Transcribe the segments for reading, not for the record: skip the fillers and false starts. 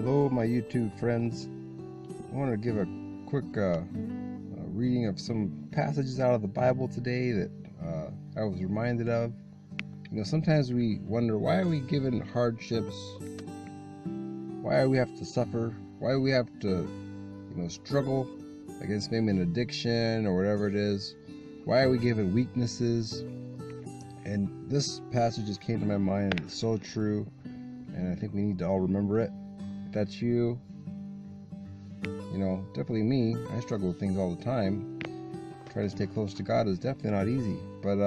Hello, my YouTube friends. I want to give a quick reading of some passages out of the Bible today that I was reminded of. Sometimes we wonder, why are we given hardships? Why do we have to suffer? Why do we have to, struggle against maybe an addiction or whatever it is? Why are we given weaknesses? And this passage just came to my mind, and it's so true, and I think we need to all remember it. If that's you, definitely me. I struggle with things all the time. Trying to stay close to God is definitely not easy. But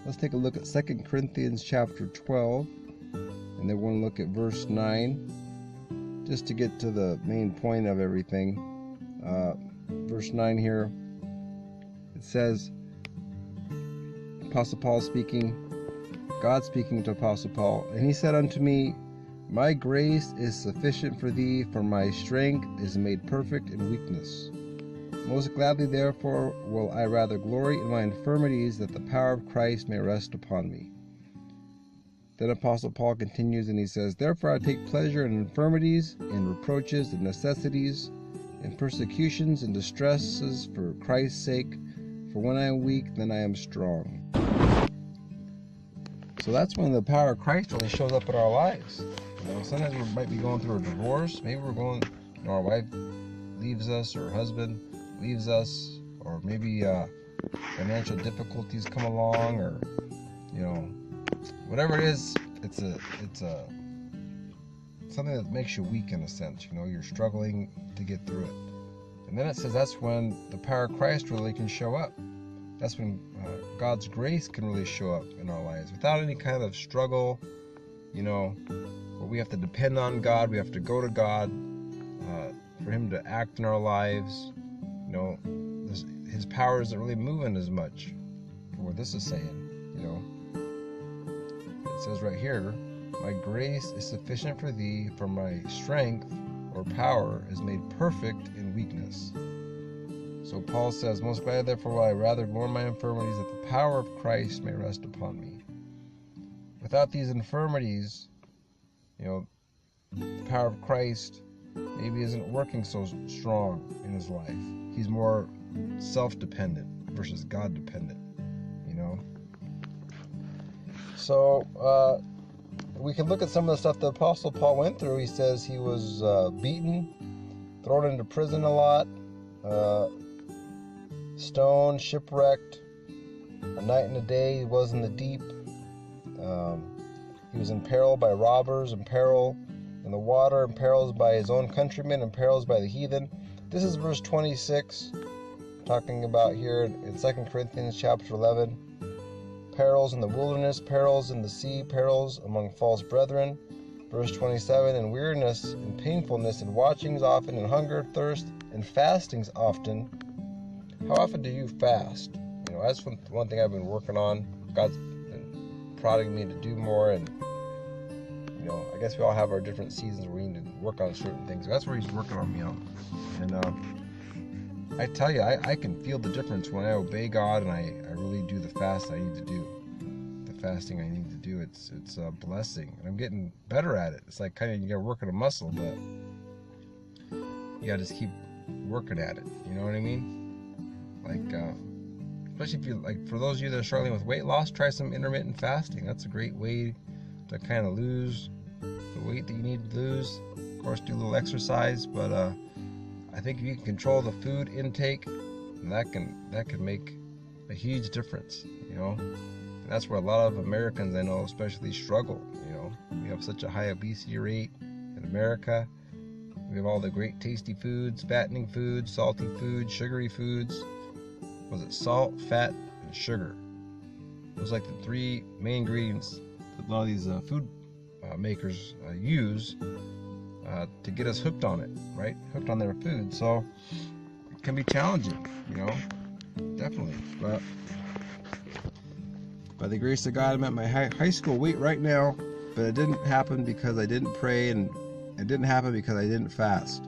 let's take a look at 2 Corinthians chapter 12, and then we're going to look at verse 9, just to get to the main point of everything. Verse 9 here, it says, Apostle Paul speaking, God speaking to Apostle Paul, and he said unto me, My grace is sufficient for thee, for my strength is made perfect in weakness. Most gladly therefore will I rather glory in my infirmities, that the power of Christ may rest upon me. Then Apostle Paul continues and he says, Therefore I take pleasure in infirmities, in reproaches, in necessities, in persecutions, and distresses for Christ's sake, for when I am weak, then I am strong. So that's when the power of Christ really shows up in our lives. Sometimes we might be going through a divorce. Maybe we're going, our wife leaves us, or husband leaves us, or maybe financial difficulties come along, or whatever it is. It's something that makes you weak in a sense. You're struggling to get through it. And then it says that's when the power of Christ really can show up. That's when God's grace can really show up in our lives without any kind of struggle, where we have to depend on God. We have to go to God for Him to act in our lives. His power isn't really moving as much for what this is saying. It says right here, My grace is sufficient for thee, for my strength or power is made perfect in weakness. So Paul says, Most gladly therefore will I rather glory in my infirmities, that the power of Christ may rest upon me. Without these infirmities, the power of Christ maybe isn't working so strong in his life. He's more self-dependent versus God-dependent, So we can look at some of the stuff the Apostle Paul went through. He says he was beaten, thrown into prison a lot, stoned, shipwrecked, a night and a day he was in the deep. He was in peril by robbers, in peril in the water, in perils by his own countrymen, in perils by the heathen. This is verse 26, talking about here in 2 Corinthians chapter 11. Perils in the wilderness, perils in the sea, perils among false brethren. Verse 27, and weariness and painfulness, and watchings often, and hunger, thirst, and fastings often. How often do you fast? That's one thing I've been working on. God's been prodding me to do more, and I guess we all have our different seasons where we need to work on certain things. That's where He's working on me on. And I tell you, I can feel the difference when I obey God and I really do the fast I need to do. The fasting I need to do. It's a blessing, and I'm getting better at it. It's like kind of you got to work on a muscle, but you got to just keep working at it. You know what I mean? Especially if you for those of you that are struggling with weight loss, try some intermittent fasting. That's a great way to kind of lose the weight that you need to lose. Of course, do a little exercise, but I think if you can control the food intake, that can make a huge difference. And that's where a lot of Americans I know especially struggle. We have such a high obesity rate in America. We have all the great tasty foods, fattening foods, salty foods, sugary foods. Was it salt, fat, and sugar? It was like the three main ingredients that a lot of these food makers use to get us hooked on it, right? Hooked on their food. So it can be challenging, definitely. But by the grace of God, I'm at my high school weight right now, but it didn't happen because I didn't pray, and it didn't happen because I didn't fast.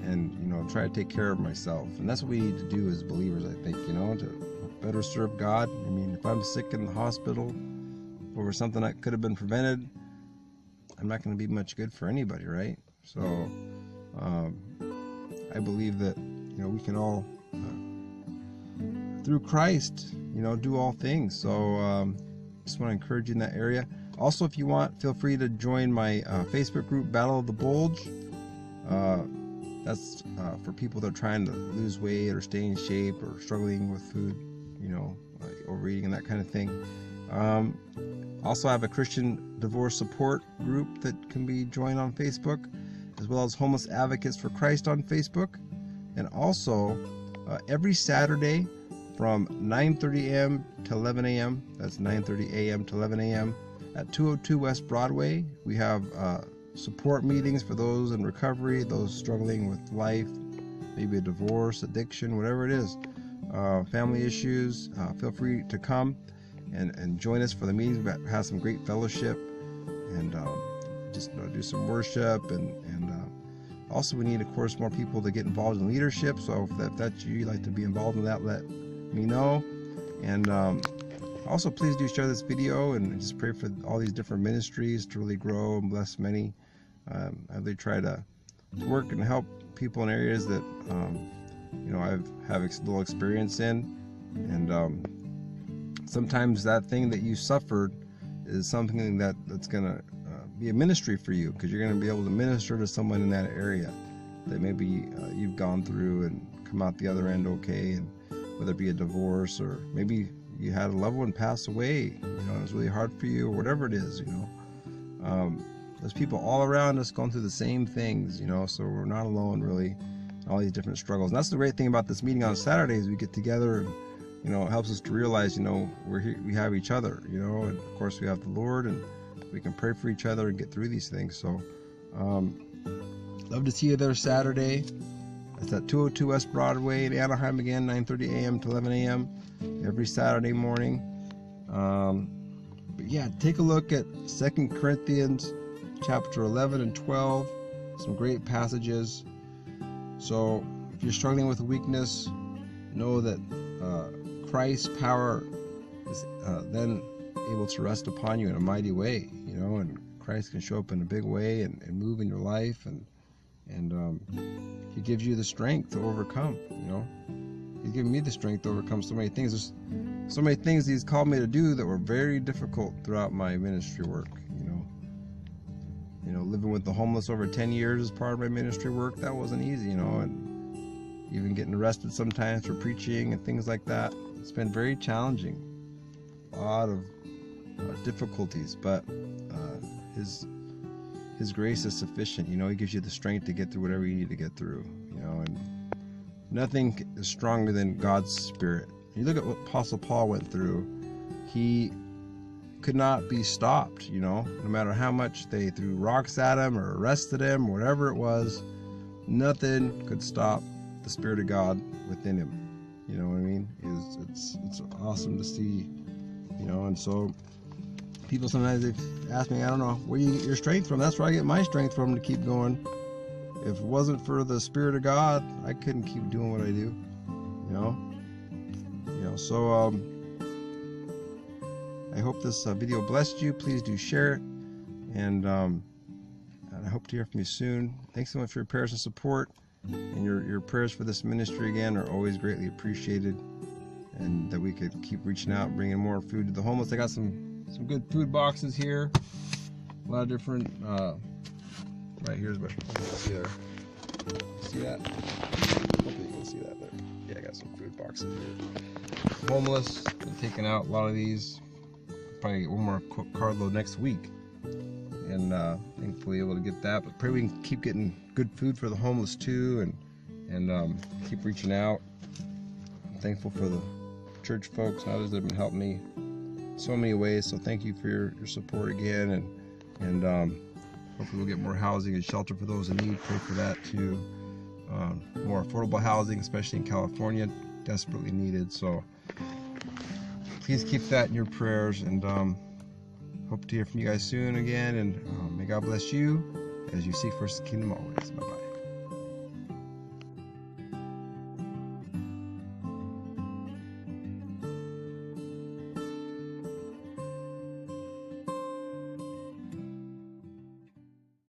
And try to take care of myself. And that's what we need to do as believers, I think, to better serve God. If I'm sick in the hospital over something that could have been prevented, I'm not going to be much good for anybody, right? So I believe that, we can all, through Christ, do all things. So just want to encourage you in that area. Also, if you want, feel free to join my Facebook group, Battle of the Bulge. That's for people that are trying to lose weight or stay in shape or struggling with food, like overeating and that kind of thing. Also, I have a Christian divorce support group that can be joined on Facebook, as well as Homeless Advocates for Christ on Facebook. And also, every Saturday from 9:30 a.m. to 11 a.m., that's 9:30 a.m. to 11 a.m., at 202 West Broadway, we have support meetings for those in recovery, those struggling with life, maybe a divorce, addiction, whatever it is, family issues. Feel free to come and join us for the meetings. We have some great fellowship and just do some worship. And also we need, of course, more people to get involved in leadership. So if that's you'd like to be involved in that, let me know. And also, please do share this video and just pray for all these different ministries to really grow and bless many. I really try to work and help people in areas that I have little experience in, and sometimes that thing that you suffered is something that's gonna be a ministry for you, because you're gonna be able to minister to someone in that area that maybe you've gone through and come out the other end okay, and whether it be a divorce or maybe you had a loved one pass away, it was really hard for you, or whatever it is, there's people all around us going through the same things, so we're not alone really, all these different struggles. And that's the great thing about this meeting on Saturdays. We get together and, it helps us to realize, we're here, we have each other, and of course we have the Lord, and we can pray for each other and get through these things. So, love to see you there Saturday. It's at 202 West Broadway in Anaheim again, 9:30 a.m. to 11 a.m. every Saturday morning. But yeah, take a look at 2 Corinthians chapter 11 and 12. Some great passages. So if you're struggling with a weakness, know that Christ's power is then able to rest upon you in a mighty way, and Christ can show up in a big way and move in your life, and He gives you the strength to overcome. He's given me the strength to overcome so many things. There's so many things He's called me to do that were very difficult throughout my ministry work. Living with the homeless over 10 years as part of my ministry work, that wasn't easy, and even getting arrested sometimes for preaching and things like that. It's been very challenging. A lot of difficulties, but His grace is sufficient. He gives you the strength to get through whatever you need to get through, and nothing is stronger than God's Spirit. You look at what Apostle Paul went through. He could not be stopped, no matter how much they threw rocks at him or arrested him, whatever it was, nothing could stop the Spirit of God within him. You know what I mean? It's awesome to see, and so people sometimes they ask me, I don't know where you get your strength from. That's where I get my strength from to keep going. If it wasn't for the Spirit of God, I couldn't keep doing what I do. So I hope this video blessed you. Please do share it, and I hope to hear from you soon. Thanks so much for your prayers and support, and your prayers for this ministry again are always greatly appreciated, and that we could keep reaching out, bringing more food to the homeless. I got some good food boxes here, a lot of different right here's what see there. See that? Hopefully you can see that there. Yeah, I got some food boxes here. Homeless, been taking out a lot of these. Probably get one more carload next week, and thankfully able to get that. But pray we can keep getting good food for the homeless too, and keep reaching out. I'm thankful for the church folks and others that have been helping me in so many ways. So thank you for your support again, and hopefully we'll get more housing and shelter for those in need. Pray for that too. More affordable housing, especially in California, desperately needed. So please keep that in your prayers, and hope to hear from you guys soon again, and may God bless you as you seek first the kingdom always. Bye-bye.